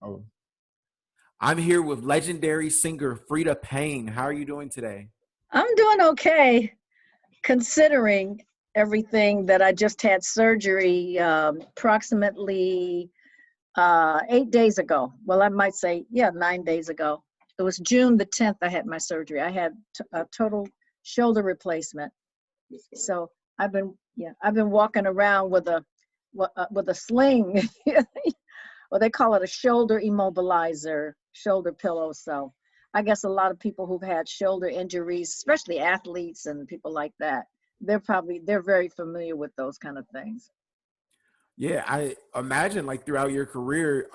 Oh, I'm here with legendary singer Freda Payne. How are you doing today? I'm doing okay, considering everything that I just had surgery approximately 8 days ago. Well, I might say, yeah, 9 days ago. It was June the 10th I had my surgery. I had a total shoulder replacement. So I've been walking around with a sling. Well, they call it a shoulder immobilizer, shoulder pillow. So I guess a lot of people who've had shoulder injuries, especially athletes and people like that, they're very familiar with those kind of things. Yeah, I imagine like throughout your career,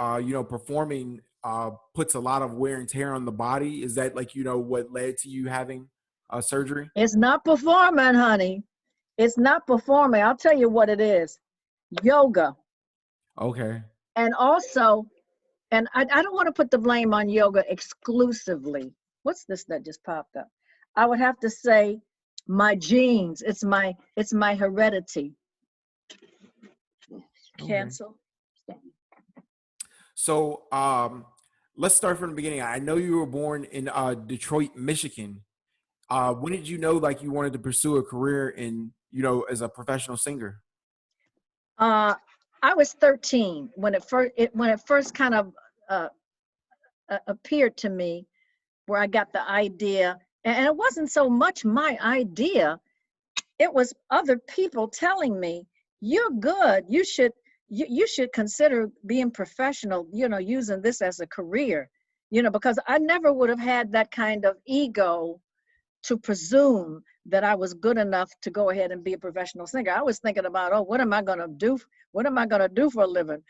performing puts a lot of wear and tear on the body. Is that like, what led to you having surgery? It's not performing, honey. It's not performing. I'll tell you what it is. Yoga. Okay. And also, and I don't want to put the blame on yoga exclusively. What's this that just popped up? I would have to say my genes. It's my heredity. Okay. Cancel. So let's start from the beginning. I know you were born in Detroit, Michigan. When did you know like you wanted to pursue a career in, as a professional singer? Uh, I was 13 when it first kind of uh, appeared to me, where I got the idea, and it wasn't so much my idea. It was other people telling me, "You're good. You should consider being professional. Using this as a career." Because I never would have had that kind of ego to presume that I was good enough to go ahead and be a professional singer. I was thinking about, oh, what am I going to do? What am I going to do for a living?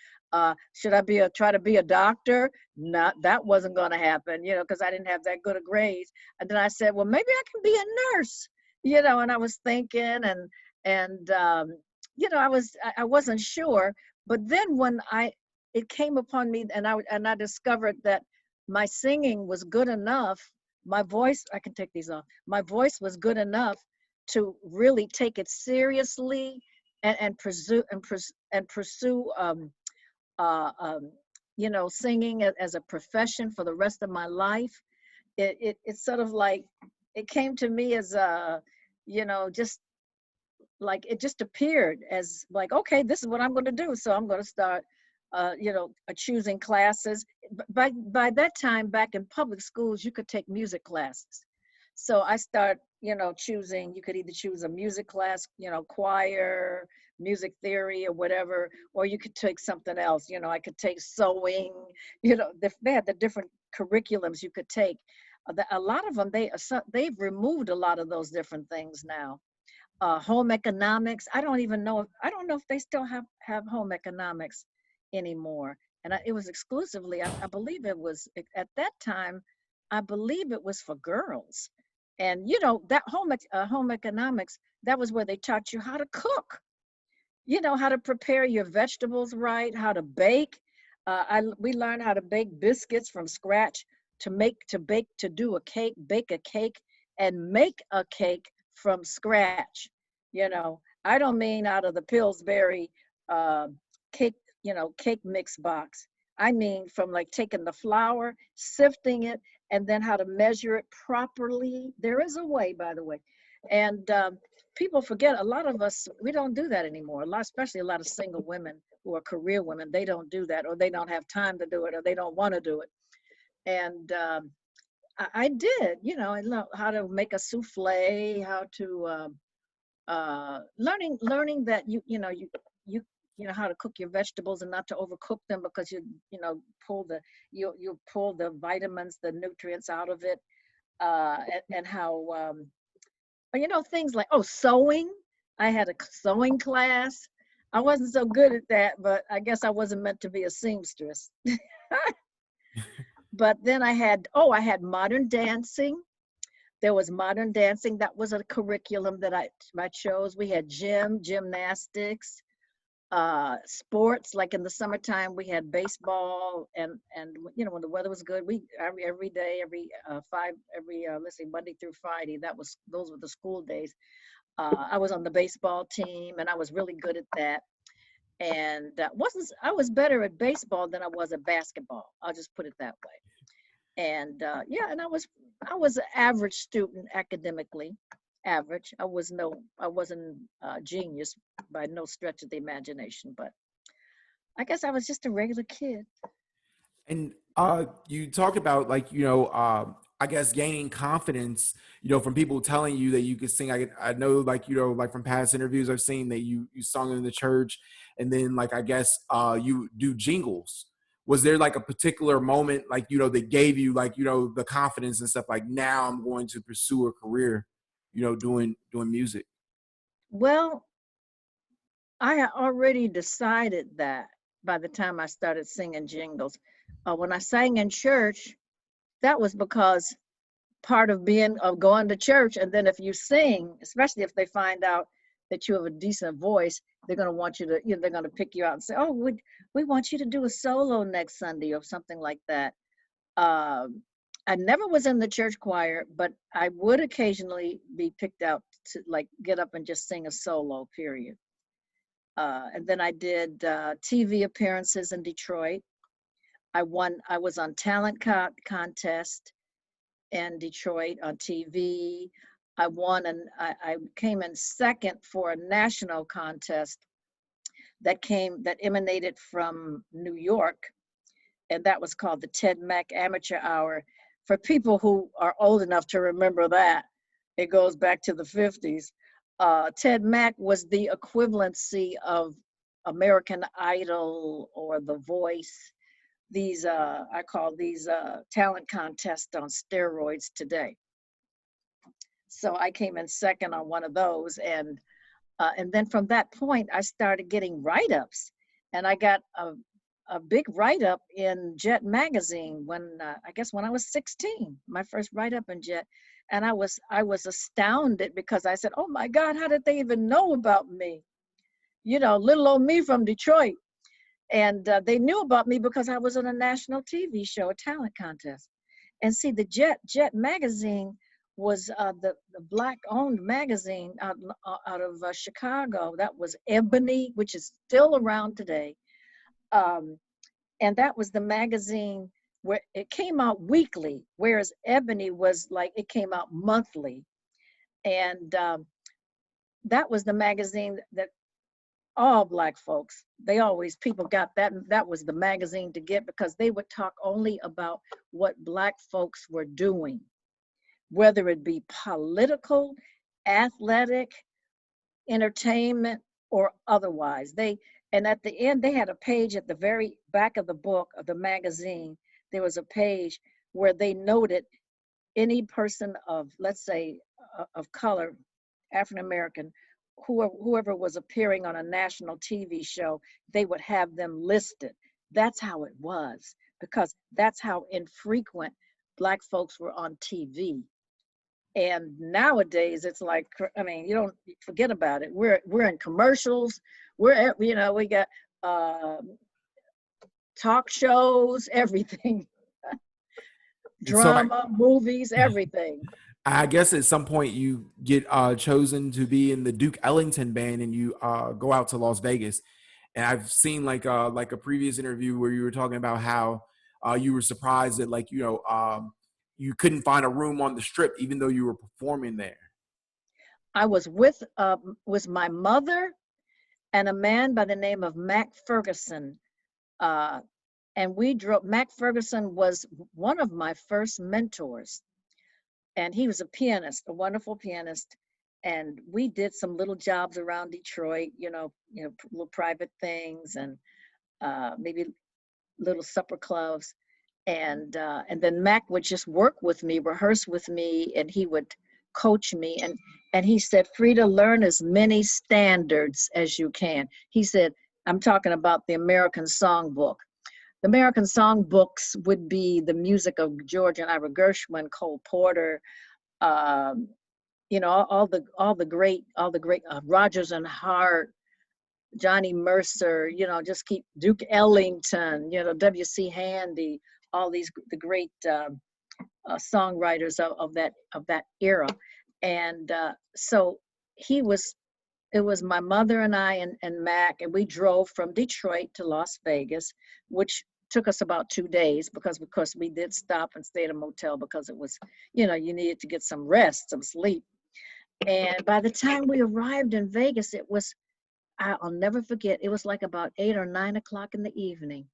Should I try to be a doctor? Not that wasn't going to happen, because I didn't have that good of grades. And then I said, well, maybe I can be a nurse, and I was thinking, and I wasn't sure. But then when it came upon me, and I discovered that my singing was good enough, my voice, I can take these off, my voice was good enough to really take it seriously, and pursue uh, um, singing as a profession for the rest of my life. It's sort of like it came to me as just like it just appeared as like, okay, this is what I'm going to do. So I'm going to start choosing classes. By that time, back in public schools, you could take music classes. So I start, choosing. You could either choose a music class, choir, music theory, or whatever, or you could take something else. I could take sewing. They had the different curriculums you could take. A lot of them, they've removed a lot of those different things now. Home economics. I don't know if they still have home economics anymore. And it was exclusively, I believe it was at that time, I believe it was for girls. And that home economics, that was where they taught you how to cook, how to prepare your vegetables right, how to bake. We learned how to bake biscuits from scratch, to do a cake, bake a cake, and make a cake from scratch. I don't mean out of the Pillsbury uh, cake, cake mix box. I mean from like taking the flour, sifting it, and then how to measure it properly. There is a way, by the way. And people forget, a lot of us, we don't do that anymore. Especially a lot of single women who are career women, they don't do that, or they don't have time to do it, or they don't want to do it. And I did, I learned how to make a souffle, how to learning that you how to cook your vegetables and not to overcook them, because pull the you pull the vitamins, the nutrients out of it, and how things like, oh, sewing. I had a sewing class. I wasn't so good at that, but I guess I wasn't meant to be a seamstress. But then I had modern dancing. There was modern dancing. That was a curriculum that I chose. We had gymnastics, sports. Like in the summertime, we had baseball, and when the weather was good, we every day, let's see, Monday through Friday. Those were the school days. I was on the baseball team, and I was really good at that. and wasn't I was better at baseball than I was at basketball. I'll just put it that way. And yeah, and I was an average student academically, average. I wasn't genius by no stretch of the imagination, but I guess I was just a regular kid. And you talked about like I guess gaining confidence, from people telling you that you could sing. I know like like from past interviews I've seen that you sung in the church, and then like I guess you do jingles. Was there like a particular moment like that gave you like the confidence and stuff like now I'm going to pursue a career, doing music? Well, I had already decided that by the time I started singing jingles. When I sang in church, that was because part of going to church, and then if you sing, especially if they find out that you have a decent voice, they're going to want you to, they're going to pick you out and say, oh, we want you to do a solo next Sunday or something like that. I never was in the church choir, but I would occasionally be picked out to like get up and just sing a solo, period. And then I did TV appearances in Detroit. I was on contest in Detroit on TV. I won, and I came in second for a national contest that emanated from New York, and that was called the Ted Mack Amateur Hour. For people who are old enough to remember that, it goes back to the 50s. Ted Mack was the equivalency of American Idol or The Voice. These I call these talent contests on steroids today. So I came in second on one of those, and then from that point I started getting write-ups, and I got a big write-up in Jet magazine when I guess when I was 16, my first write-up in Jet, and I was astounded because I said, oh my God, how did they even know about me? Little old me from Detroit. And they knew about me because I was on a national TV show, a talent contest. And see, the Jet magazine was the black-owned magazine out of Chicago. That was Ebony, which is still around today. Um, and that was the magazine where it came out weekly, whereas Ebony was like it came out monthly. And that was the magazine that all black folks, people got that was the magazine to get because they would talk only about what black folks were doing, whether it be political, athletic, entertainment, or otherwise. And at the end they had a page at the very back of the book of the magazine. There was a page where they noted any person of, let's say, of color, African American, whoever was appearing on a national TV show, they would have them listed. That's how it was, because that's how infrequent black folks were on TV. And nowadays it's like, I mean, you don't forget about it. We're in commercials. We got uh, talk shows, everything, And so drama, movies, everything. I guess at some point you get chosen to be in the Duke Ellington band and you go out to Las Vegas. And I've seen like a previous interview where you were talking about how you were surprised that you couldn't find a room on the Strip even though you were performing there. I was my mother and a man by the name of Mac Ferguson. Uh, and we drove. Mac Ferguson was one of my first mentors, and he was a pianist, a wonderful pianist. And we did some little jobs around Detroit, little private things, and maybe little supper clubs. And then Mac would just work with me, rehearse with me, and he would coach me. And he said, Freda, learn as many standards as you can. He said, I'm talking about the American Songbook. The American songbooks would be the music of George and Ira Gershwin, Cole Porter, um, all the great Rogers and Hart, Johnny Mercer, just keep Duke Ellington, W.C. Handy, all these the great songwriters of that era. And so he was It was my mother and I and Mac, and we drove from Detroit to Las Vegas, which took us about 2 days because, of course, we did stop and stay at a motel because it was, you needed to get some rest, some sleep. And by the time we arrived in Vegas, I'll never forget, it was like about 8 or 9 o'clock in the evening.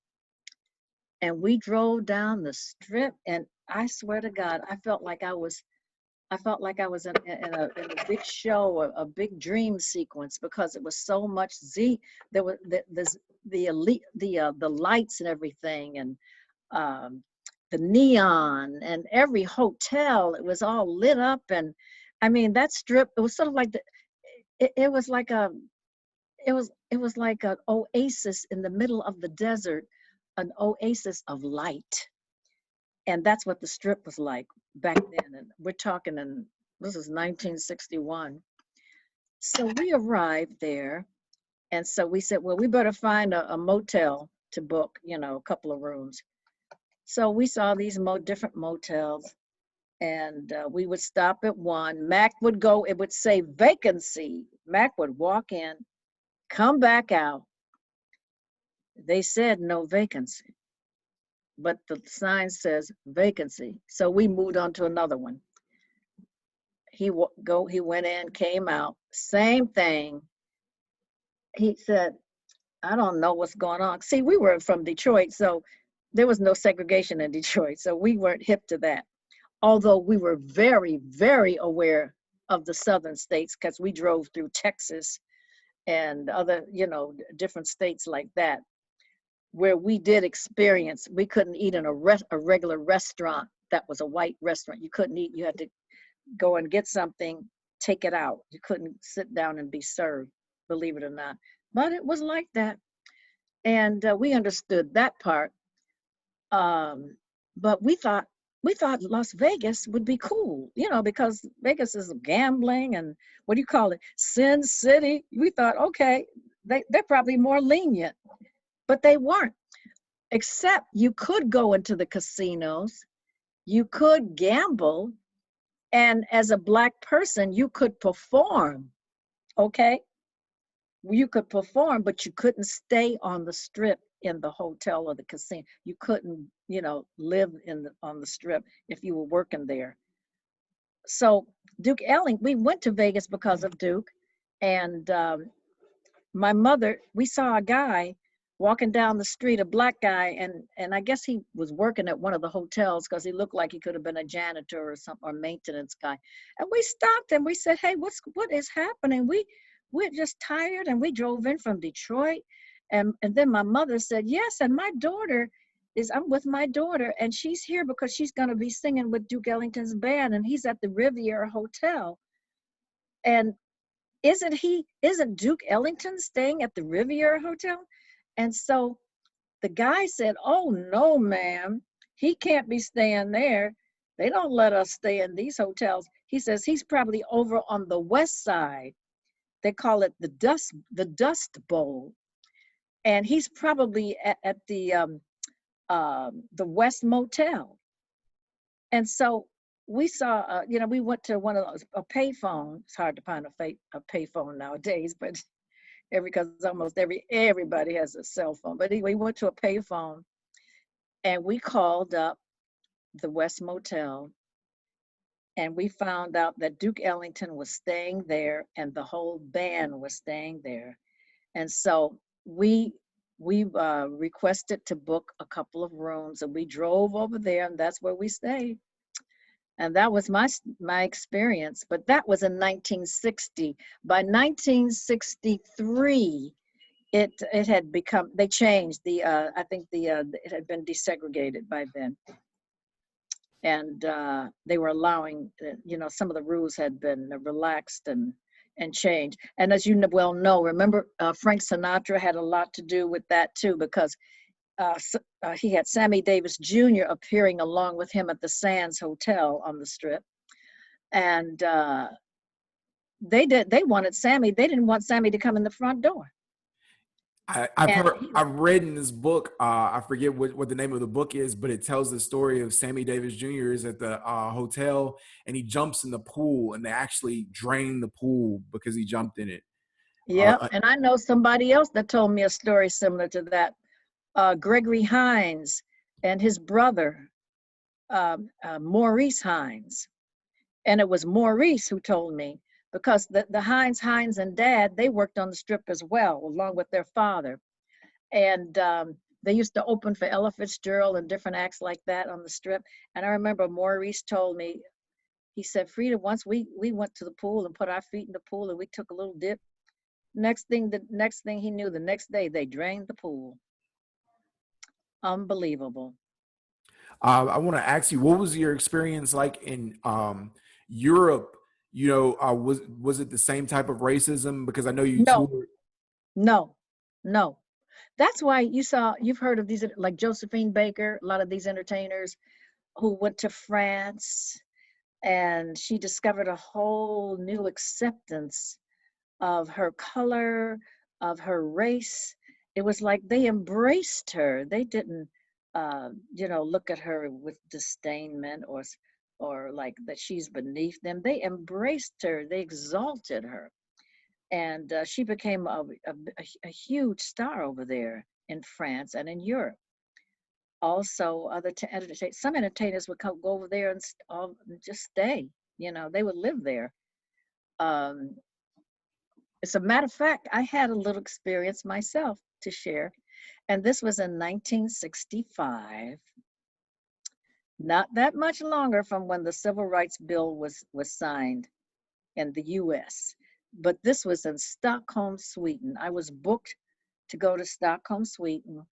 And we drove down the strip, and I swear to God, I felt like I was in a big show, a big dream sequence, because it was so much there was the elite, the lights and everything, and um, the neon, and every hotel, it was all lit up. And I mean, that strip, it was sort of like it was like it was like an oasis in the middle of the desert, an oasis of light. And that's what the strip was like back then. And we're talking, and this is 1961. So we arrived there, and so we said, well, we better find a motel to book, a couple of rooms. So we saw these different motels, and we would stop at one. Mac would go, it would say vacancy. Mac would walk in, come back out. They said no vacancy, but the sign says vacancy. So we moved on to another one. He went in, came out, same thing. He said, I don't know what's going on. See, we were from Detroit, so there was no segregation in Detroit, so we weren't hip to that. Although we were very, very aware of the southern states, because we drove through Texas and other, different states like that, where we did experience, we couldn't eat in a regular restaurant that was a white restaurant. You couldn't eat, you had to go and get something, take it out. You couldn't sit down and be served, believe it or not. But it was like that. And we understood that part. But we thought Las Vegas would be cool, because Vegas is gambling and, what do you call it, Sin City. We thought, okay, they're probably more lenient, but they weren't. Except you could go into the casinos, you could gamble, and as a Black person, you could perform. Okay, you could perform, but you couldn't stay on the strip in the hotel or the casino. You couldn't, live on the strip if you were working there. So Duke Ellington, we went to Vegas because of Duke, and my mother, we saw a guy walking down the street, a Black guy, and I guess he was working at one of the hotels, because he looked like he could have been a janitor or something, or maintenance guy. And we stopped and we said, hey, what is happening? We're just tired, and we drove in from Detroit. And then my mother said, yes, and I'm with my daughter, and she's here because she's going to be singing with Duke Ellington's band, and he's at the Riviera Hotel. And isn't Duke Ellington staying at the Riviera Hotel? And so the guy said, oh, no, ma'am, he can't be staying there. They don't let us stay in these hotels. He says he's probably over on the west side. They call it the Dust Bowl. And he's probably at the West Motel. And so we saw, we went to one of those, a payphone. It's hard to find a payphone nowadays, but because almost everybody has a cell phone. But anyway, we went to a payphone, and we called up the West Motel, and we found out that Duke Ellington was staying there, and the whole band was staying there. And so we requested to book a couple of rooms, and we drove over there, and that's where we stayed. And that was my experience. But that was in 1960. By 1963, it had become, they changed I think it had been desegregated by then, and they were allowing, some of the rules had been relaxed and changed. And as you well know, remember, Frank Sinatra had a lot to do with that too, because he had Sammy Davis Jr. appearing along with him at the Sands Hotel on the Strip. And they wanted Sammy, they didn't want Sammy to come in the front door. And I've read in this book, I forget what the name of the book is, but it tells the story of Sammy Davis Jr. is at the hotel, and he jumps in the pool, and they actually drain the pool because he jumped in it. Yep. And I know somebody else that told me a story similar to that. Gregory Hines and his brother, Maurice Hines. And it was Maurice who told me, because the Hines and dad, they worked on the strip as well, along with their father. And they used to open for Ella Fitzgerald and different acts like that on the strip. And I remember Maurice told me, he said, Freda, once we went to the pool and put our feet in the pool and we took a little dip. The next thing he knew, the next day they drained the pool. Unbelievable. I want to ask you, what was your experience like in Europe? Was it the same type of racism? Because I know you No, toured. no, no. That's why you've heard of these, like Josephine Baker, a lot of these entertainers who went to France, and she discovered a whole new acceptance of her color, of her race. It was like they embraced her. They didn't, look at her with disdainment or like that she's beneath them. They embraced her. They exalted her, and she became a huge star over there in France and in Europe. Also, some entertainers would go over there and just stay. They would live there. Um, As a matter of fact, I had a little experience myself to share, and this was in 1965, not that much longer from when the Civil Rights Bill was signed in the US. But this was in Stockholm, Sweden. I was booked to go to Stockholm, Sweden,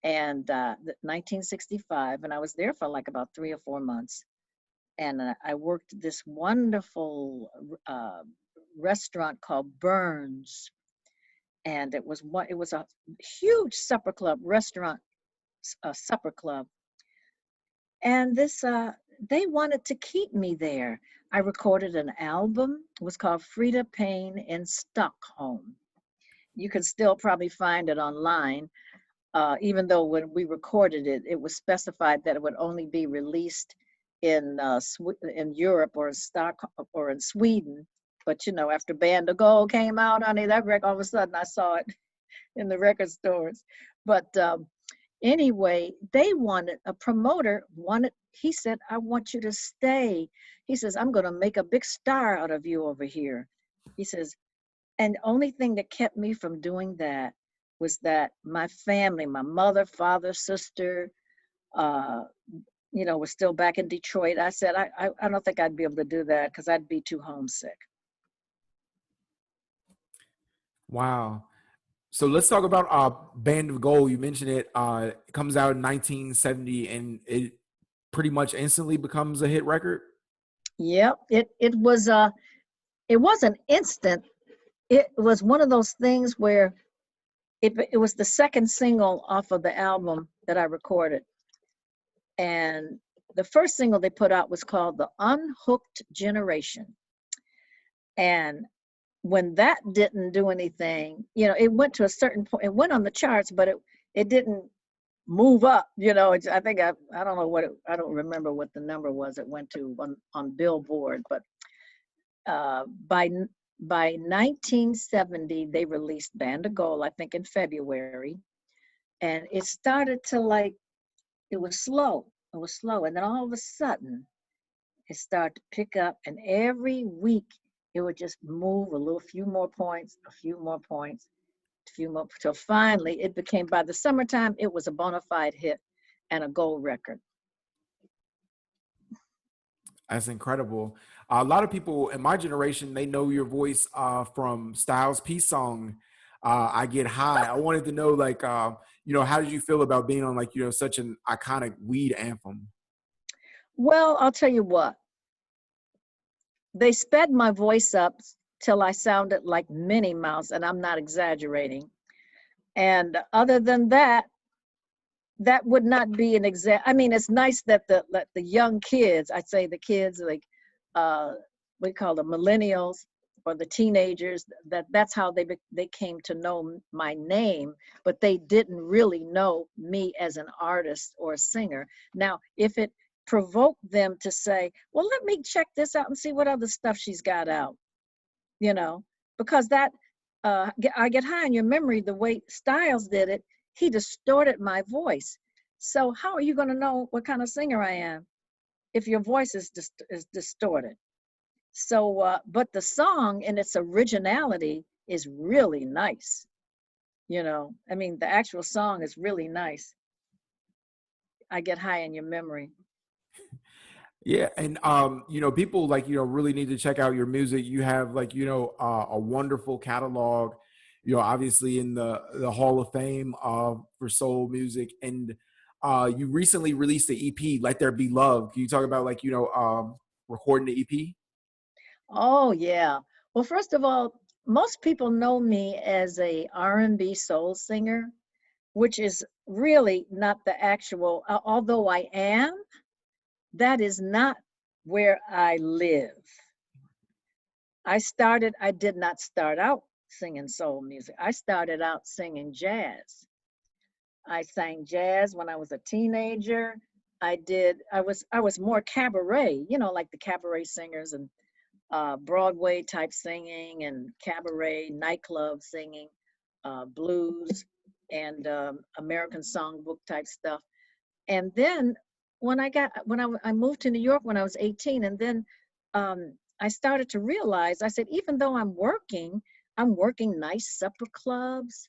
and 1965, and I was there for like about 3 or 4 months. And I worked this wonderful restaurant called Burns, and it was a huge supper club restaurant, a supper club, and this they wanted to keep me there. I recorded an album. It was called Freda Payne in Stockholm. You can still probably find it online, even though when we recorded it, it was specified that it would only be released in Europe or in Stockholm or in Sweden. But after Band of Gold came out, honey, that record, all of a sudden I saw it in the record stores. But anyway, a promoter wanted, he said, I want you to stay. He says, I'm going to make a big star out of you over here. He says, and the only thing that kept me from doing that was that my family, my mother, father, sister, uh, was still back in Detroit. I said, I don't think I'd be able to do that because I'd be too homesick. Wow. So let's talk about Band of Gold. You mentioned it. It comes out in 1970, and it pretty much instantly becomes a hit record. Yep, it wasn't instant. It was one of those things where it was the second single off of the album that I recorded. And the first single they put out was called The Unhooked Generation. And when that didn't do anything, it went to a certain point. It went on the charts, but it didn't move up. I think I don't know I don't remember what the number was it went to on Billboard. But by 1970, they released Band of Gold, I think in February, and it started to it was slow. It was slow, and then all of a sudden, it started to pick up, and every week it would just move few more points, a few more points, a few more, till finally it became, by the summertime, it was a bona fide hit and a gold record. That's incredible. A lot of people in my generation, they know your voice from Styles' Peace song, "I Get High." I wanted to know, like, how did you feel about being on, like, such an iconic weed anthem? Well, I'll tell you what, they sped my voice up till I sounded like Minnie Mouse, and I'm not exaggerating. And other than that, that would not be an exact. I mean, it's nice that the young kids, I'd say the kids like we call them millennials or the teenagers, that's how they came to know my name, but they didn't really know me as an artist or a singer. Now, if it provoked them to say, well, let me check this out and see what other stuff she's got out, because I Get High on Your Memory, the way Styles did it, he distorted my voice. So how are you going to know what kind of singer I am if your voice is distorted? So, but the song in its originality is really nice. You know, I mean, the actual song is really nice. I Get High in Your Memory. Yeah, and people like really need to check out your music. You have like a wonderful catalog. Obviously in the Hall of Fame for soul music, and you recently released the EP, "Let There Be Love." Can you talk about like recording the EP? Oh yeah. Well, first of all, most people know me as a R&B soul singer, which is really not the actual, although I am, that is not where I live. I did not start out singing soul music. I started out singing jazz. I sang jazz when I was a teenager. I was more cabaret, you know, like the cabaret singers and Broadway type singing and cabaret nightclub singing, blues and American songbook type stuff. And then I moved to New York when I was 18, and then I started to realize, I said, even though I'm working nice supper clubs,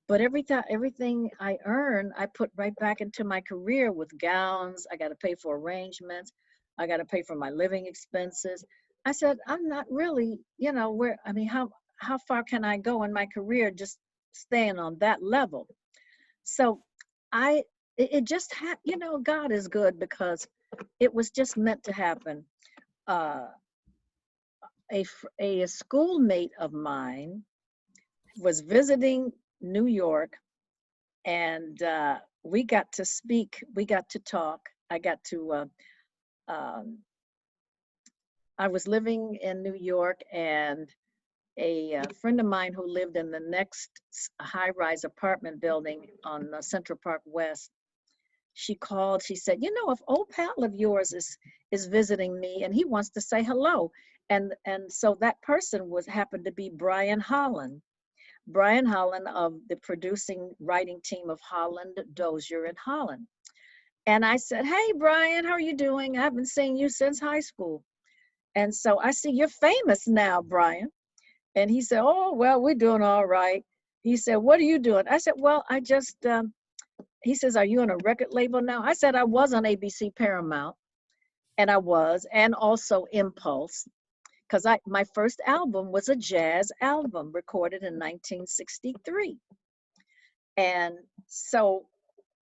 but everything I earn, I put right back into my career with gowns. I got to pay for arrangements. I got to pay for my living expenses. I said, I'm not really, you know, where, I mean, how far can I go in my career just staying on that level? So I, it just, you know, God is good because it was just meant to happen. Uh, a schoolmate of mine was visiting New York, and we got to speak, we got to talk. Um, I was living in New York, and a friend of mine who lived in the next high-rise apartment building on Central Park West, she called. She said, "You know, if old pal of yours is visiting me, and he wants to say hello." And so that person was happened to be Brian Holland. Brian Holland of the producing writing team of Holland, Dozier, and Holland. And I said, "Hey, Brian, how are you doing? I haven't seen you since high school." And so I see you're famous now, Brian. And he said, "Oh, well, we're doing all right." He said, "What are you doing?" I said, "Well, I just," he says, "Are you on a record label now?" I said, "I was on ABC Paramount, and I was, and also Impulse, because my first album was a jazz album recorded in 1963. And so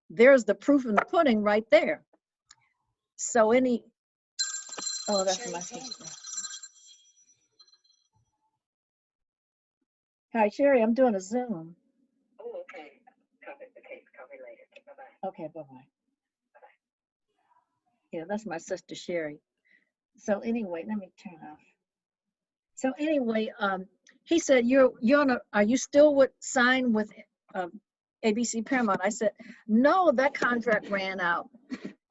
there's the proof in the pudding right there. So oh, that's my sister. Hi, Sherry, I'm doing a Zoom. Oh, okay. Okay, call me later. Bye-bye. Okay, bye-bye. Yeah, that's my sister Sherry. So anyway, let me turn off. So anyway, he said, "You're on a, are you still with signed with uh, ABC Paramount?" I said, "No, that contract ran out."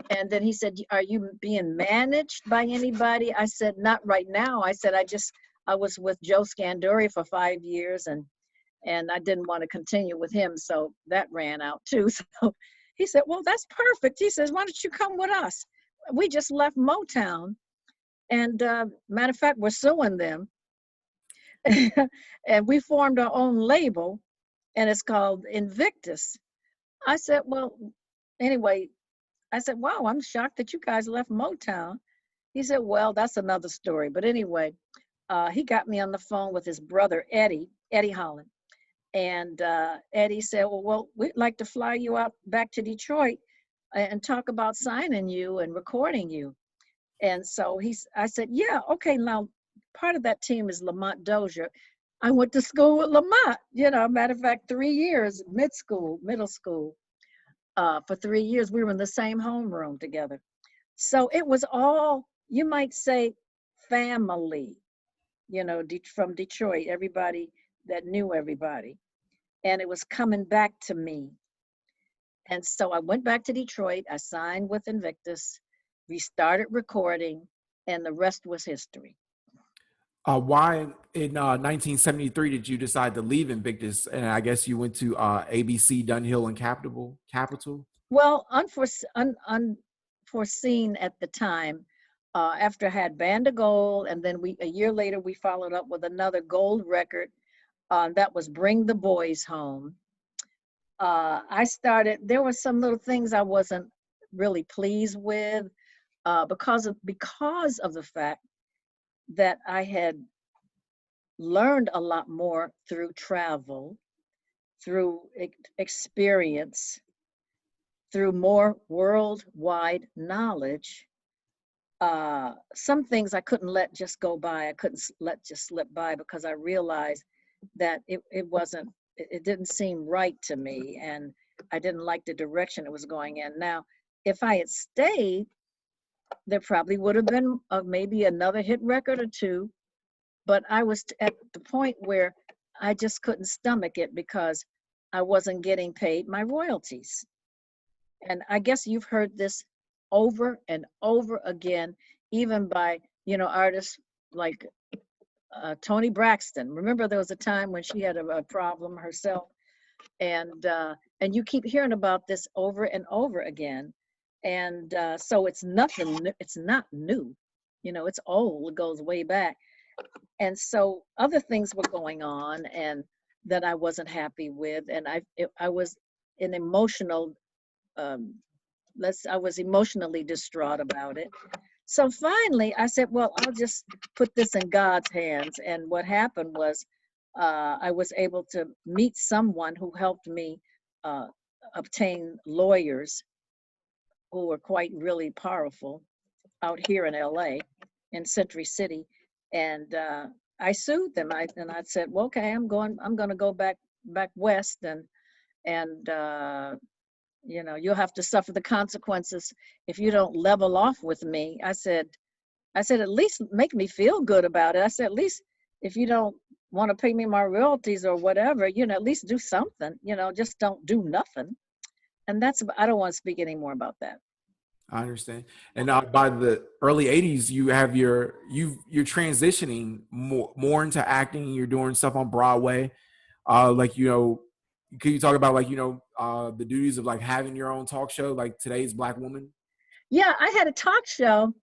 And then he said, "Are you being managed by anybody?" I said, "Not right now." I said, I was with Joe Scanduri for 5 years, and I didn't want to continue with him, so that ran out too." So he said, "Well, that's perfect." He says, "Why don't you come with us? We just left Motown, and matter of fact, we're suing them." And we formed our own label, and it's called Invictus. I said, "Well, anyway," I said, "Wow, I'm shocked that you guys left Motown." He said, "Well, that's another story." But anyway, he got me on the phone with his brother, Eddie Holland. And Eddie said, well, we'd like to fly you out back to Detroit and talk about signing you and recording you. And so I said, "Yeah, okay." Now, part of that team is Lamont Dozier. I went to school with Lamont, you know, matter of fact, 3 years, middle school. For 3 years, we were in the same homeroom together. So it was all, you might say, family, you know, from Detroit, everybody that knew everybody. And it was coming back to me. And so I went back to Detroit. I signed with Invictus. We started recording, and the rest was history. Why in 1973 did you decide to leave Invictus? And I guess you went to ABC Dunhill and Capital. Well, unforeseen at the time. After I had Band of Gold, and then a year later we followed up with another gold record. That was Bring the Boys Home. There were some little things I wasn't really pleased with, because of the fact that I had learned a lot more through travel, through experience, through more worldwide knowledge. Some things I couldn't let just go by. I couldn't let just slip by, because I realized that it didn't seem right to me, and I didn't like the direction it was going in. Now, if I had stayed, there probably would have been maybe another hit record or two, but I was at the point where I just couldn't stomach it, because I wasn't getting paid my royalties. And I guess you've heard this over and over again, even by, artists like Toni Braxton. Remember, there was a time when she had a problem herself, and you keep hearing about this over and over again. And so it's nothing. It's not new. It's old. It goes way back. And so other things were going on, and that I wasn't happy with, and I was an emotional um, I was emotionally distraught about it. So finally, I said, well, I'll just put this in God's hands. And what happened was, I was able to meet someone who helped me uh, obtain lawyers who were quite really powerful out here in LA, in Century City. And I sued them. I said, well, okay, I'm going to go back west, and you'll have to suffer the consequences if you don't level off with me. I said, at least make me feel good about it. I said, at least if you don't want to pay me my royalties or whatever, at least do something, just don't do nothing. And I don't want to speak any more about that. I understand. And by the early '80s, you're transitioning more into acting. You're doing stuff on Broadway. Like can you talk about like the duties of like having your own talk show, like Today's Black Woman? Yeah, I had a talk show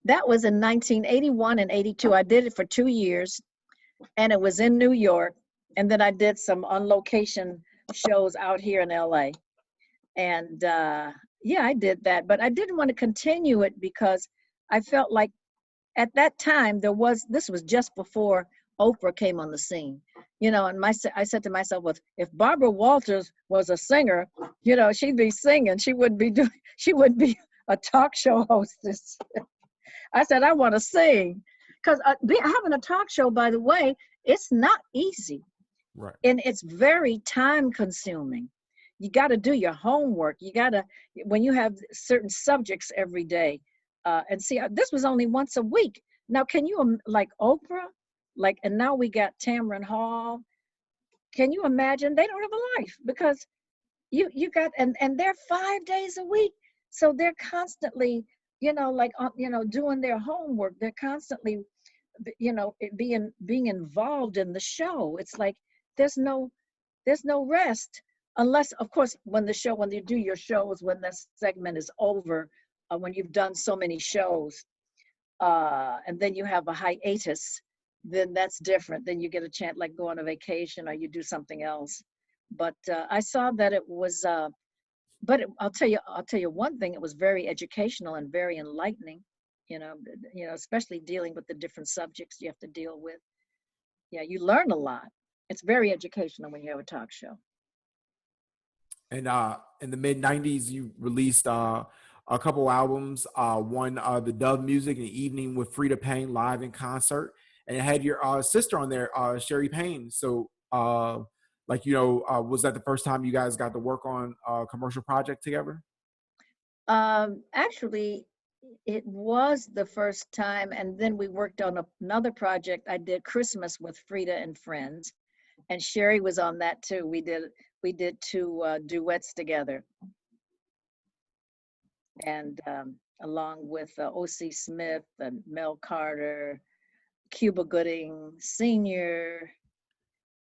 that was in 1981 and 82. I did it for 2 years, and it was in New York. And then I did some on location shows out here in LA. And yeah, I did that, but I didn't want to continue it, because I felt like at that time this was just before Oprah came on the scene, and I said to myself, well, if Barbara Walters was a singer, she'd be singing. She would be doing, she would be a talk show hostess. I said, I want to sing, because having a talk show, by the way, it's not easy, Right. and it's very time consuming. You got to do your homework. You got to, when you have certain subjects every day, and see, this was only once a week. Now, can you, like Oprah, and now we got Tamron Hall. Can you imagine? They don't have a life, because you got, and they're 5 days a week. So they're constantly, doing their homework. They're constantly, being involved in the show. It's like there's no rest, unless, of course, when you do your shows, when that segment is over, when you've done so many shows, and then you have a hiatus, then that's different. Then you get a chance, like go on a vacation, or you do something else. But I saw that it was, I'll tell you one thing. It was very educational and very enlightening. Especially dealing with the different subjects you have to deal with. Yeah, you learn a lot. It's very educational when you have a talk show. And in the mid '90s, you released a couple albums. One, the Dove Music, an evening with Freda Payne live in concert, and it had your sister on there, Sherry Payne. So, was that the first time you guys got to work on a commercial project together? Actually, it was the first time, and then we worked on another project. I did Christmas with Frida and Friends, and Sherry was on that too. We did two duets together, and along with O.C. Smith and Mel Carter, Cuba Gooding Senior.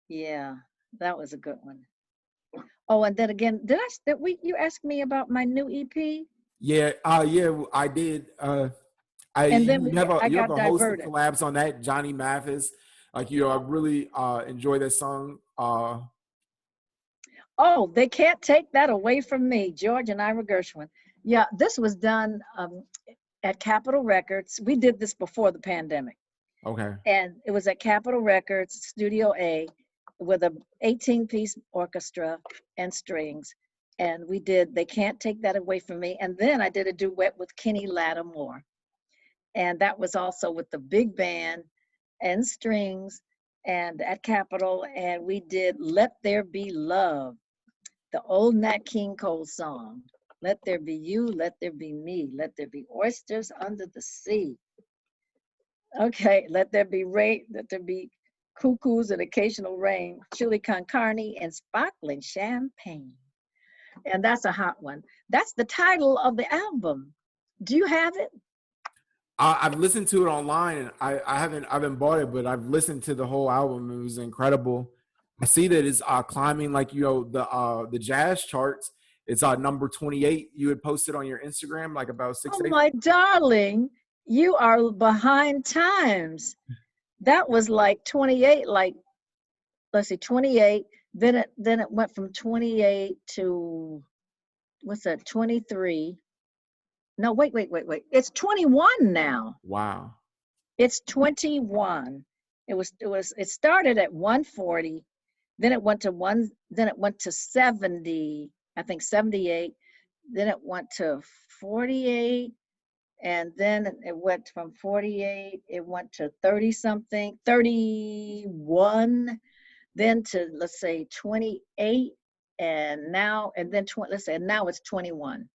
Yeah, that was a good one. Oh, and then again, you asked me about my new EP? Yeah, yeah, I did. I And then I you have got a host of diverted. collabs on that, Johnny Mathis. Like, I really enjoy that song. Oh, they can't take that away from me, George and Ira Gershwin. Yeah, this was done at Capitol Records. We did this before the pandemic, Okay. and it was at Capitol Records, Studio A, with a 18-piece orchestra and strings. And we did They Can't Take That Away from Me. And then I did a duet with Kenny Lattimore. And that was also with the big band and strings and at Capitol. And we did Let There Be Love, the old Nat King Cole song. Let there be you, let there be me, let there be oysters under the sea. Okay, let there be rain, let there be cuckoos and occasional rain, chili con carne and sparkling champagne. And that's a hot one. That's the title of the album. Do you have it? I've listened to it online, and I haven't bought it, but I've listened to the whole album. It was incredible. I see that it's climbing, like, the jazz charts. It's number 28. You had posted on your Instagram like about six Oh, days. my darling, you are behind times. That was like 28, like, let's see, 28. Then it went from 28 to, what's that, 23. No, wait. It's 21 now. Wow. It's 21. It started at 140, then it went to 70, I think 78, then it went to 48, and then it went from 48, it went to 30 something, 31, then to, let's say, 28, and then 20, let's say now it's 21.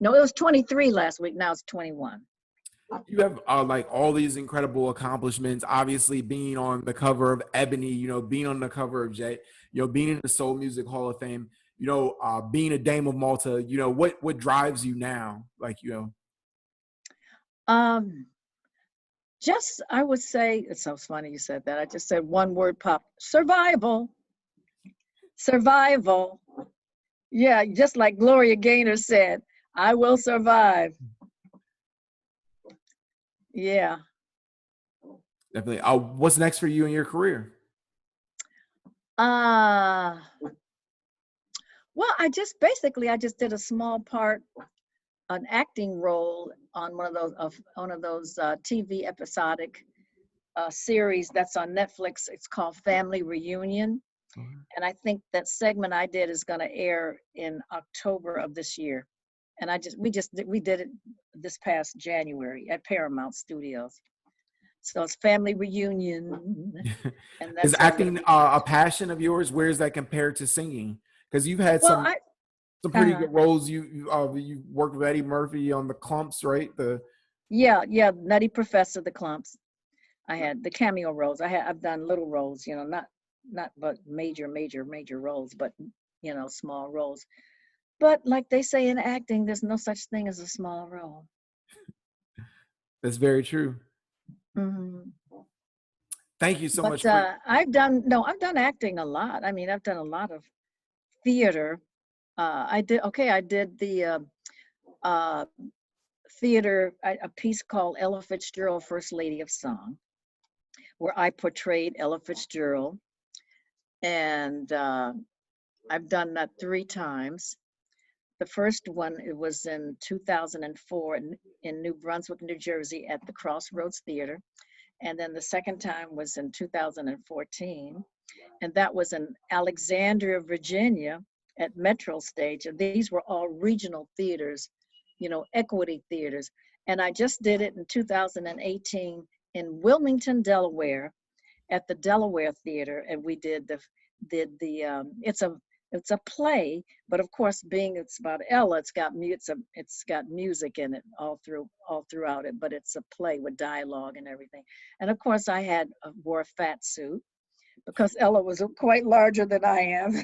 No, it was 23 last week, now it's 21. You have like all these incredible accomplishments. Obviously, being on the cover of Ebony, being on the cover of J, being in the Soul Music Hall of Fame, being a Dame of Malta. What drives you now? Like, Um, just, I would say, it sounds funny you said that. I just said one word pop: survival. Survival. Yeah, just like Gloria Gaynor said, I will survive. Yeah. definitely. What's next for you in your career? Uh, well, I just did a small part, an acting role on one of those TV episodic series that's on Netflix. It's called Family Reunion. And I think that segment I did is going to air in October of this year. And we did it this past January at Paramount Studios. So it's Family Reunion, and Is that's what I'm going to acting be. a passion of yours? Where is that compared to singing? Because you've had Well, some pretty uh, good roles. You worked with Eddie Murphy on the Clumps, right? yeah, Nutty Professor, the Clumps. I had the cameo roles. I've done little roles, not but major roles, but small roles. But like they say in acting, there's no such thing as a small role. That's very true. Hmm. Thank you so But much for. I've done acting a lot. I mean, I've done a lot of theater. I did the uh, theater, a piece called Ella Fitzgerald, First Lady of Song, where I portrayed Ella Fitzgerald. And I've done that 3 times. The first one, it was in 2004 in New Brunswick, New Jersey at the Crossroads Theater. And then the second time was in 2014. And that was in Alexandria, Virginia at Metro Stage. And these were all regional theaters, equity theaters. And I just did it in 2018 in Wilmington, Delaware at the Delaware Theater. And we it's a play, but of course, being it's about Ella, it's got music in it all throughout it, but it's a play with dialogue and everything. And of course, wore a fat suit because Ella was quite larger than I am.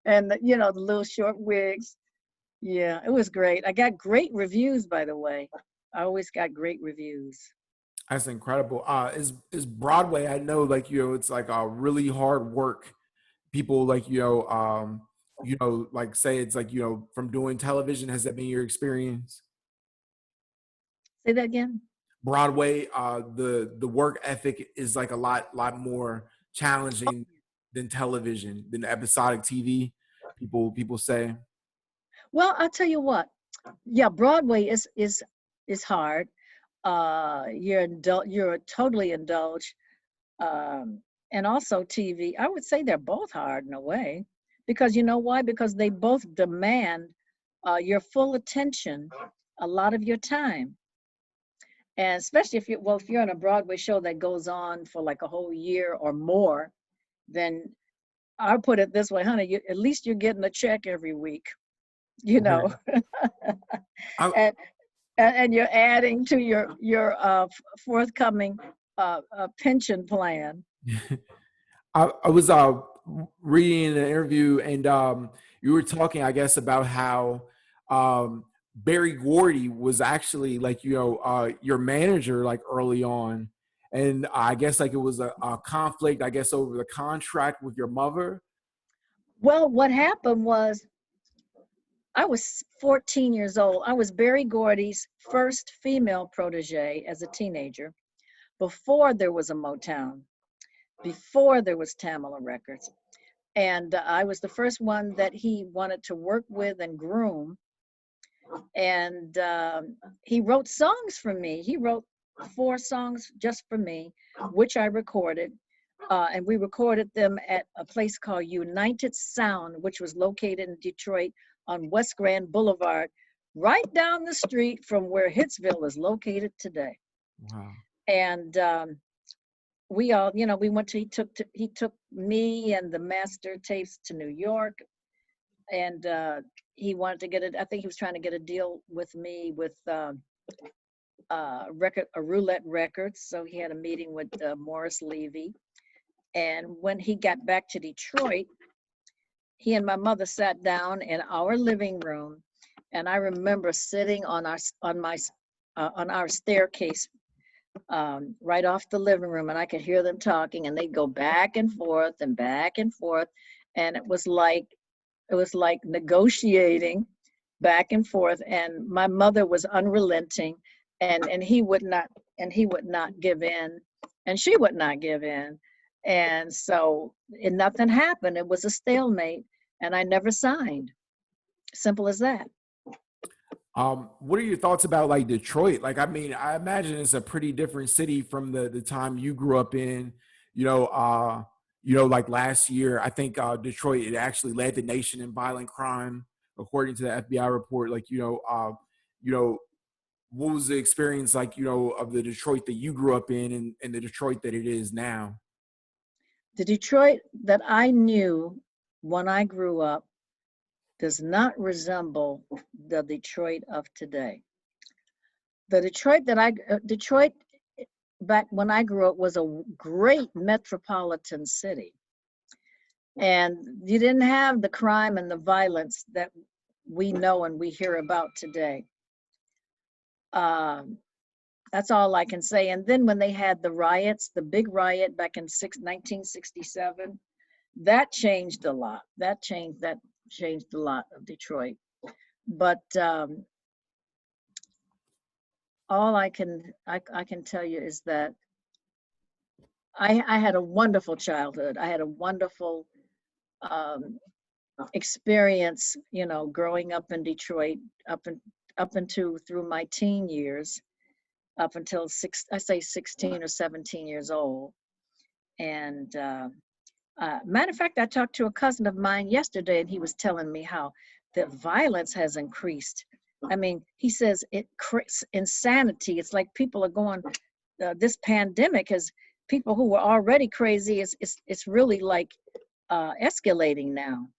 And the little short wigs. Yeah, it was great. I got great reviews, by the way. I always got great reviews. That's incredible. Is Broadway? I know, like it's like a really hard work. People like like say it's like from doing television. Has that been your experience? Say that again. Broadway, the work ethic is like a lot more challenging than television, than episodic TV. People say. Well, I'll tell you what. Yeah, Broadway is hard. You're totally indulged. And also TV. I would say they're both hard in a way, because you know why? Because they both demand your full attention, a lot of your time. And especially if you're on a Broadway show that goes on for like a whole year or more, then I'll put it this way, honey, at least you're getting a check every week, you know. I, and and you're adding to your forthcoming pension plan. I was reading an interview, and you were talking, I guess, about how Barry Gordy was actually like your manager like early on, and I guess like it was a conflict, I guess, over the contract with your mother. Well, what happened was I was 14 years old. I was Barry Gordy's first female protege as a teenager, before there was a Motown, before there was Tamala Records. And I was the first one that he wanted to work with and groom. And he wrote songs for me. He wrote 4 songs just for me, which I recorded. And we recorded them at a place called United Sound, which was located in Detroit on West Grand Boulevard, right down the street from where Hitsville is located today. Wow. And we all, we went to, he took me and the master tapes to New York. And he wanted to get it. I think he was trying to get a deal with me with Roulette Records. So he had a meeting with Morris Levy. And when he got back to Detroit, he and my mother sat down in our living room, and I remember sitting on our staircase right off the living room, and I could hear them talking, and they'd go back and forth and back and forth, and it was like negotiating back and forth. And my mother was unrelenting, and he would not give in, and she would not give in. And so nothing happened. It was a stalemate, and I never signed. Simple as that. What are your thoughts about like Detroit? Like, I mean, I imagine it's a pretty different city from the time you grew up in. Like last year, I think Detroit, it actually led the nation in violent crime, according to the FBI report. Like, what was the experience like, of the Detroit that you grew up in, and the Detroit that it is now? The Detroit that I knew when I grew up does not resemble the Detroit of today. The Detroit back when I grew up was a great metropolitan city. And you didn't have the crime and the violence that we know and we hear about today. That's all I can say. And then when they had the riots, the big riot back in 1967, that changed a lot. That changed a lot of Detroit. But all I can tell you is that I had a wonderful childhood. I had a wonderful experience, growing up in Detroit, up until through my teen years, up until 16 or 17 years old. And matter of fact, I talked to a cousin of mine yesterday, and he was telling me how the violence has increased. I mean, he says insanity. It's like people are going. This pandemic has people who were already crazy. It's really like escalating now.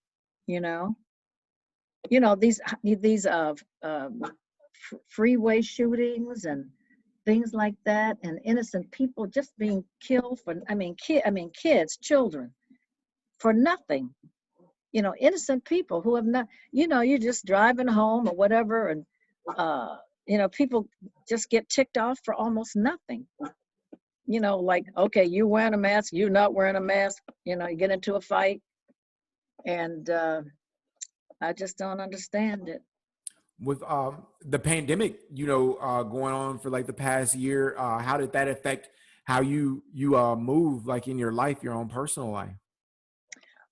You know. These freeway shootings and things like that, and innocent people just being killed for. Kids, children, for nothing. Innocent people who have not. You're just driving home or whatever, and people just get ticked off for almost nothing. like, okay, you wearing a mask, you not wearing a mask, you get into a fight. And I just don't understand it. With the pandemic, going on for like the past year, how did that affect how you move like in your life, your own personal life?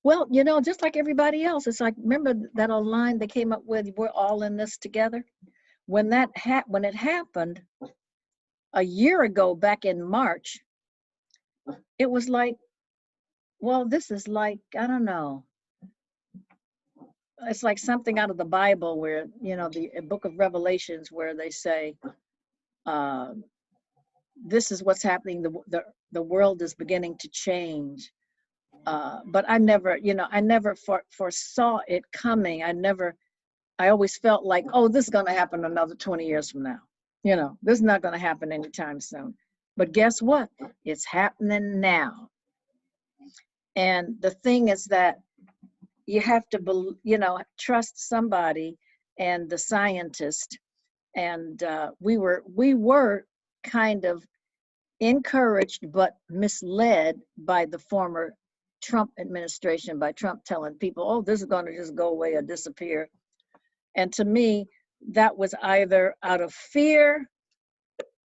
Well, just like everybody else, it's like, remember that old line they came up with, we're all in this together. When it happened a year ago, back in March, it was like, well, this is like, I don't know. It's like something out of the Bible where, the book of Revelations, where they say, uh, this is what's happening. The world is beginning to change. But I never foresaw it coming. I always felt like, oh, this is going to happen another 20 years from now. This is not going to happen anytime soon. But guess what? It's happening now. And the thing is that you have to, trust somebody and the scientist. And we were kind of encouraged but misled by the former Trump administration, by Trump telling people, oh, this is going to just go away or disappear. And to me, that was either out of fear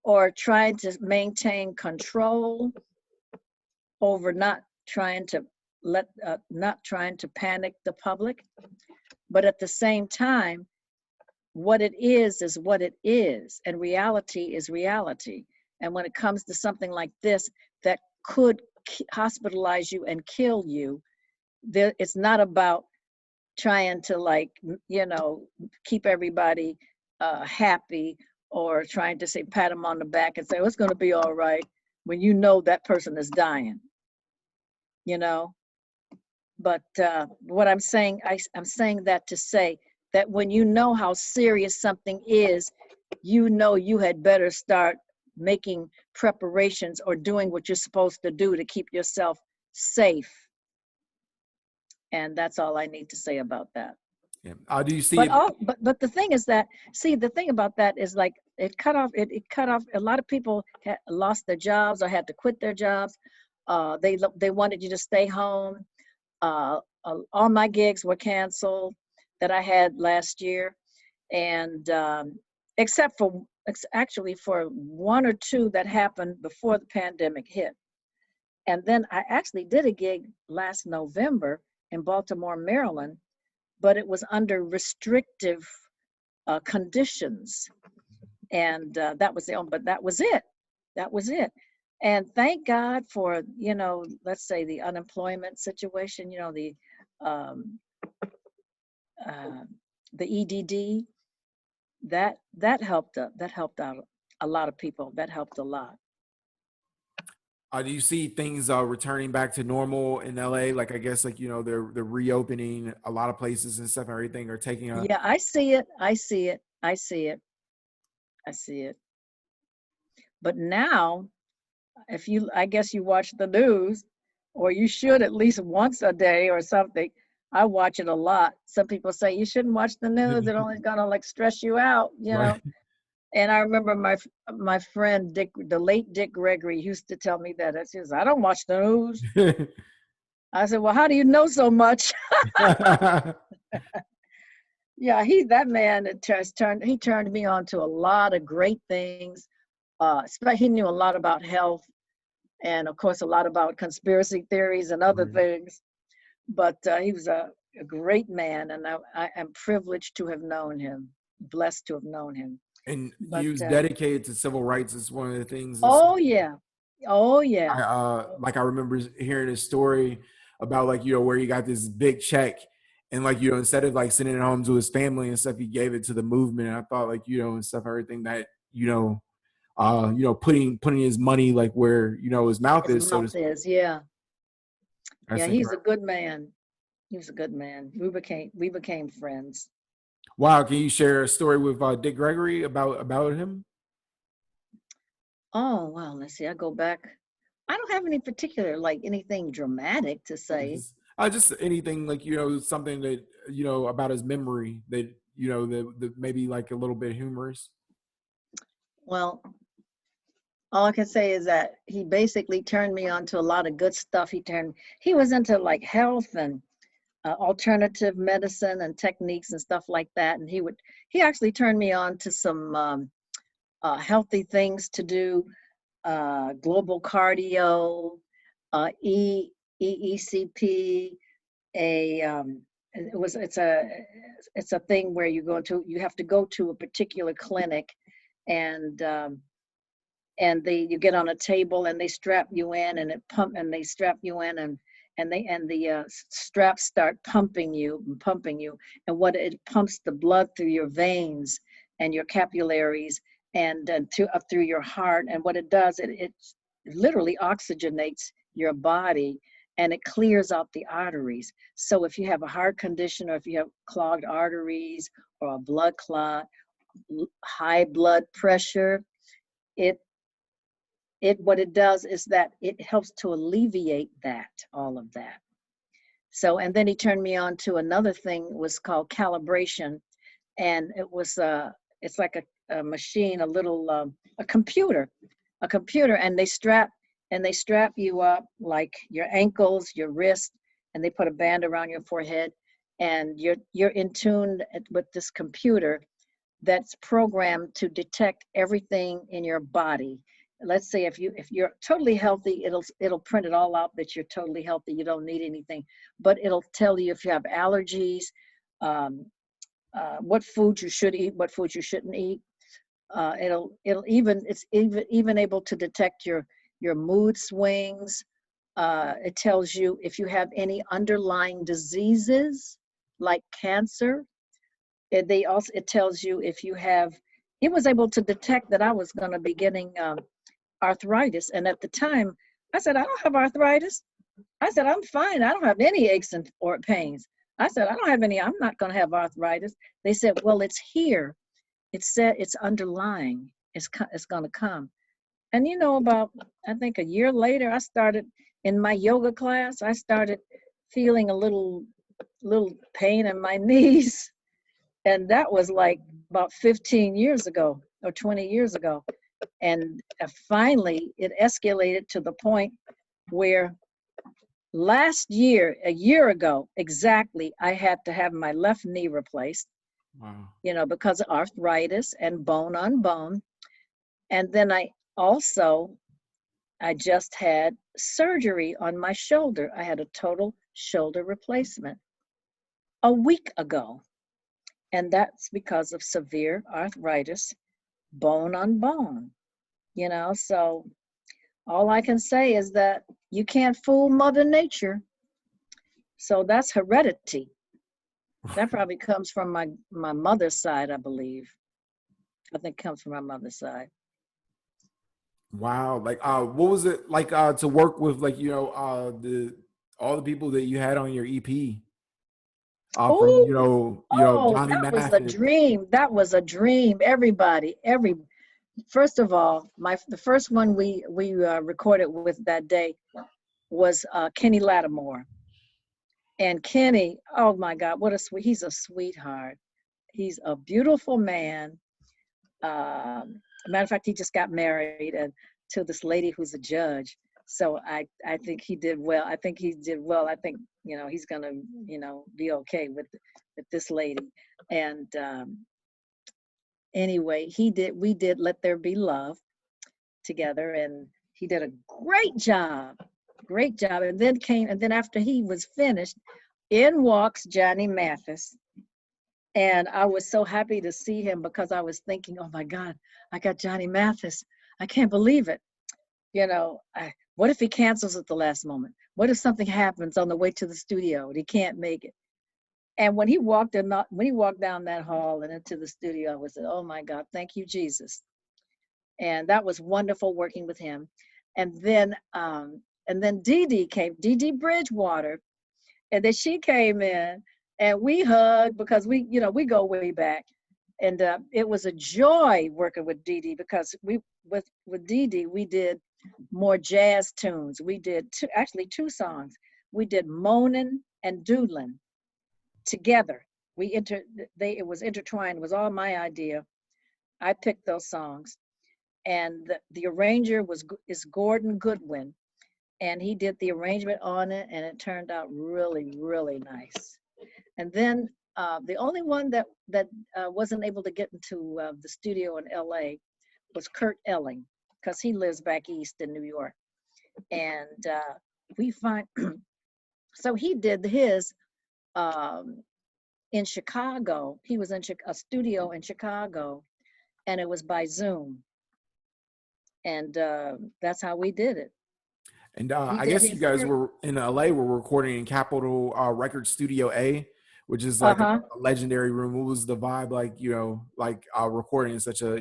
or trying to maintain control over not trying to panic the public. But at the same time, what it is what it is, and reality is reality. And when it comes to something like this that could hospitalize you and kill you, it's not about trying to, like, keep everybody happy, or trying to say, pat them on the back and say, oh, it's going to be all right, when that person is dying, you know. But what I'm saying, I'm saying that to say that when you know how serious something is, you had better start making preparations or doing what you're supposed to do to keep yourself safe. And that's all I need to say about that. Yeah. Do you see But it? but the thing is that, see, the thing about that is, like, it cut off a lot of people lost their jobs or had to quit their jobs. They wanted you to stay home. All my gigs were canceled that I had last year, and except for actually for one or two that happened before the pandemic hit. And then I actually did a gig last November in Baltimore, Maryland, but it was under restrictive conditions, and that was the only. But that was it. That was it. And thank God for, let's say, the unemployment situation. Um, uh, the EDD, that helped out a lot of people. That helped a lot. Do you see things returning back to normal in LA? Like I guess like they're reopening a lot of places and stuff. And everything are taking a Yeah, I see it. I see it. I see it. I see it. But now, I guess you watch the news, or you should at least once a day or something. I watch it a lot. Some people say you shouldn't watch the news. It only gonna, like, stress you out, right. And I remember my friend Dick, the late Dick Gregory, used to tell me that. He says, I don't watch the news. I said, well, how do you know so much? Yeah, that man he turned me on to a lot of great things. He knew a lot about health, and of course a lot about conspiracy theories and other Right. things. But he was a great man, and I am privileged to have known him, blessed to have known him. And But he was dedicated to civil rights. It's one of the things that's oh yeah, oh yeah, like I remember hearing a story about like where he got this big check, and like instead of like sending it home to his family and stuff, he gave it to the movement. And I thought like and stuff, everything that putting his money like where his mouth his is, so to mouth speak. is, yeah, yeah. That's He's a incredible. good man. He was a good man. We became friends. Wow, can you share a story with Dick Gregory about him? Oh wow, let's see. I go back. I don't have any particular, like, anything dramatic to say. Just anything like something that about his memory that that maybe like a little bit humorous. Well, all I can say is that he basically turned me on to a lot of good stuff. He was into like health and alternative medicine and techniques and stuff like that. And he actually turned me on to some healthy things to do, global cardio, EECP, a it's a thing where you have to go to a particular clinic, and you get on a table and they strap you in, and they strap you in, and the straps start pumping you, and what it pumps the blood through your veins and your capillaries, and up through your heart, and what it does, it literally oxygenates your body, and it clears out the arteries. So if you have a heart condition, or if you have clogged arteries or a blood clot, high blood pressure, it what it does is that it helps to alleviate all of that. So, and then he turned me on to another thing, was called calibration, and it's like a machine, a little a computer, and they strap you up like your ankles, your wrist, and they put a band around your forehead, and you're in tune with this computer that's programmed to detect everything in your body. Let's say if you're totally healthy, it'll print it all out that you're totally healthy, you don't need anything, but it'll tell you if you have allergies, um, what food you should eat, what food you shouldn't eat. It's even able to detect your mood swings. It tells you if you have any underlying diseases like cancer. It tells you if you have. It was able to detect that I was going to be getting arthritis, and at the time, I said I don't have arthritis. I said I'm fine. I don't have any aches or pains. I said I don't have any. I'm not going to have arthritis. They said, well, it's here. It said it's underlying. It's going to come. And about, I think a year later, I started in my yoga class. I started feeling a little pain in my knees. And that was like about 15 years ago or 20 years ago. And finally, it escalated to the point where last year, a year ago exactly, I had to have my left knee replaced. Wow. Because of arthritis and bone on bone. And then I just had surgery on my shoulder. I had a total shoulder replacement a week ago. And that's because of severe arthritis, bone on bone. So all I can say is that you can't fool Mother Nature. So that's heredity. That probably comes from my mother's side, I believe. I think it comes from my mother's side. Wow. Like, what was it like to work with, like, the all the people that you had on your EP? From Oh, Johnny that was a Mathis. dream. That was a dream. First of all, the first one we recorded with that day was Kenny Lattimore. And Kenny, oh my God, he's a sweetheart. He's a beautiful man. Matter of fact, he just got married and to this lady who's a judge. So I think he did well. I think he did well. I think he's gonna be okay with this lady. And anyway, we did Let There Be Love together, and he did a great job. And then after he was finished, in walks Johnny Mathis. And I was so happy to see him because I was thinking, oh my God, I got Johnny Mathis. I can't believe it. What if he cancels at the last moment? What if something happens on the way to the studio and he can't make it? And when he walked down that hall and into the studio, I was, oh my God, thank you, Jesus. And that was wonderful working with him. And then Dee Dee came, Dee Dee Bridgewater, and then she came in and we hugged because we go way back. And it was a joy working with Dee Dee because with Dee Dee, we did more jazz tunes. We did two songs. We did Moanin' and Doodlin' together. It was intertwined. It was all my idea. I picked those songs. and the arranger is Gordon Goodwin, and he did the arrangement on it, and it turned out really, really nice. And then the only one that wasn't able to get into the studio in L.A. was Kurt Elling, because he lives back east in New York, and we find so he did his um, in Chicago. He was in a studio in Chicago, and it was by Zoom, and that's how we did it. And He I did guess you his guys first. were in LA, were recording in Capitol Record Studio A, which is like Uh-huh. a legendary room. What was the vibe like, like recording in such a,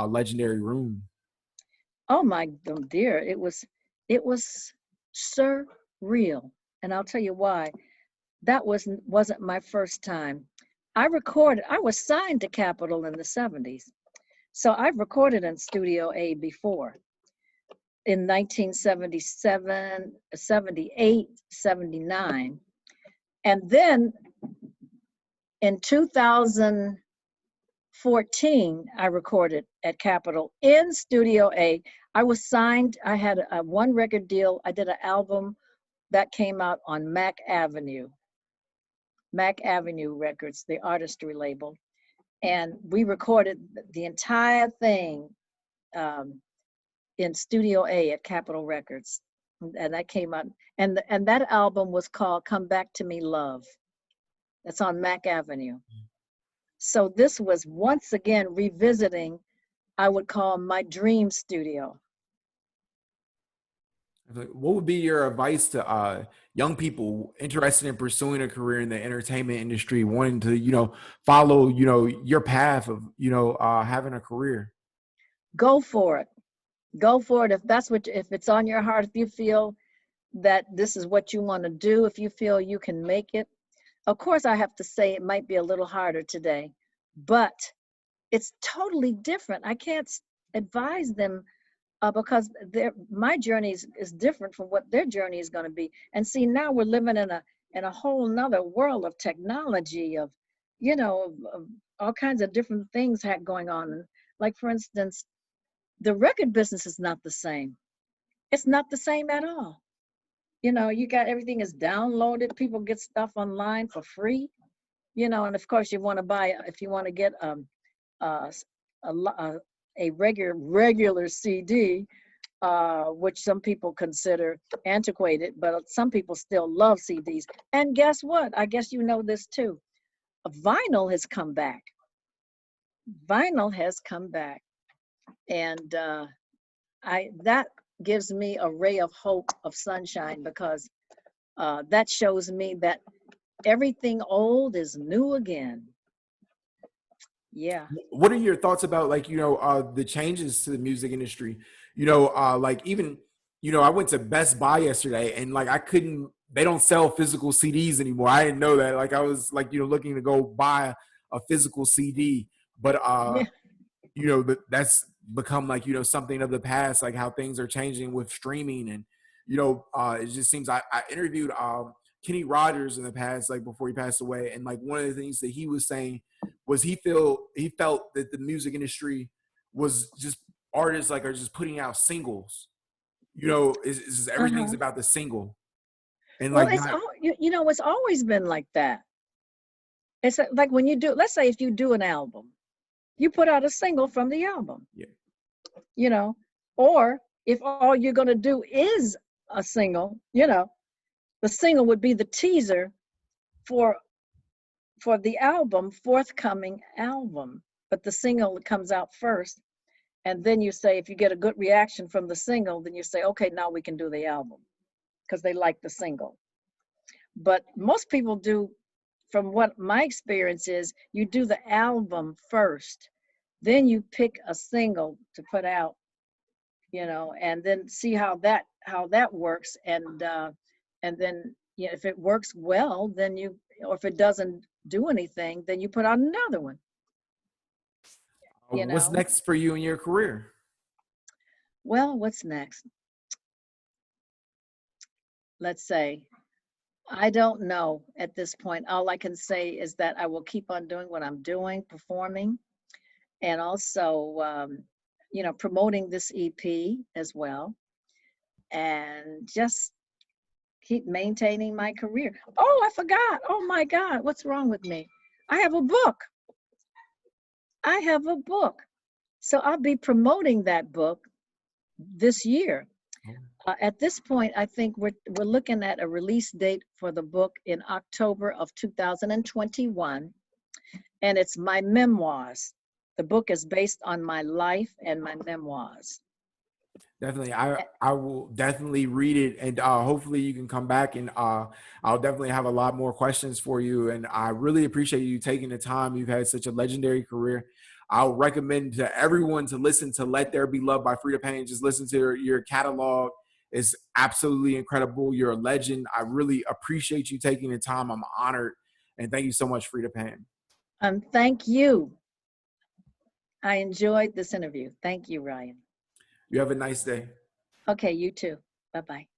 legendary room? Oh my dear, it was surreal, and I'll tell you why. That wasn't my first time. I was signed to Capitol in the 70s. So I've recorded in Studio A before in 1977, 78, 79. And then in 2014, I recorded at Capitol in Studio A. I was signed, I had a one record deal. I did an album that came out on Mac Avenue Records, the artistry label. And we recorded the entire thing um, in Studio A at Capitol Records, and that came out. And that album was called "Come Back to Me, Love." That's on Mac Avenue. So this was once again revisiting. I would call my dream studio. What would be your advice to young people interested in pursuing a career in the entertainment industry, wanting to, follow, your path of, having a career? Go for it. Go for it. If it's on your heart, if you feel that this is what you want to do, if you feel you can make it. Of course, I have to say it might be a little harder today, but it's totally different. I can't advise them because my journey is different from what their journey is going to be. And see, now we're living in a whole nother world of technology, of of all kinds of different things going on. Like for instance, the record business is not the same. It's not the same at all. You got everything is downloaded. People get stuff online for free. And of course you want to buy if you want to get uh, a, a regular CD, which some people consider antiquated, but some people still love CDs. And guess what? I guess you know this too. Vinyl has come back. Vinyl has come back, and I that gives me a ray of hope of sunshine because that shows me that everything old is new again. Yeah. What are your thoughts about, like, the changes to the music industry? Like, even, I went to Best Buy yesterday, and like I couldn't, they don't sell physical CDs anymore. I didn't know that. Like I was like, looking to go buy a physical CD, but Yeah. that's become like, something of the past, like how things are changing with streaming. And it just seems, I interviewed Kenny Rogers in the past, like before he passed away, and like one of the things that he was saying was he felt that the music industry was just, artists like are just putting out singles, is everything's Uh-huh. about the single, and Well, like it's not. all it's always been like that. It's like when you do, let's say if you do an album, you put out a single from the album, Yeah. you know, or if all you're going to do is a single, the single would be the teaser for the album, forthcoming album. But the single comes out first, and then you say if you get a good reaction from the single, then you say, okay, now we can do the album because they like the single. But most people do, from what my experience is, you do the album first, then you pick a single to put out, and then see how that works, and then if it works well, then or if it doesn't do anything, then you put out another one. You What's know. next for you in your career? Well, what's next? Let's say I don't know at this point. All I can say is that I will keep on doing what I'm doing, performing, and also promoting this EP as well, and just keep maintaining my career. Oh, I forgot. Oh my God, what's wrong with me? I have a book. I have a book. So I'll be promoting that book this year. At this point, I think we're looking at a release date for the book in October of 2021, and it's my memoirs. The book is based on my life and my memoirs. Definitely. I will definitely read it, and hopefully you can come back, and I'll definitely have a lot more questions for you. And I really appreciate you taking the time. You've had such a legendary career. I'll recommend to everyone to listen to Let There Be Love by Freda Payne. Just listen to your catalog. It's absolutely incredible. You're a legend. I really appreciate you taking the time. I'm honored. And thank you so much, Freda Payne. Thank you. I enjoyed this interview. Thank you, Ryan. You have a nice day. Okay, you too. Bye-bye.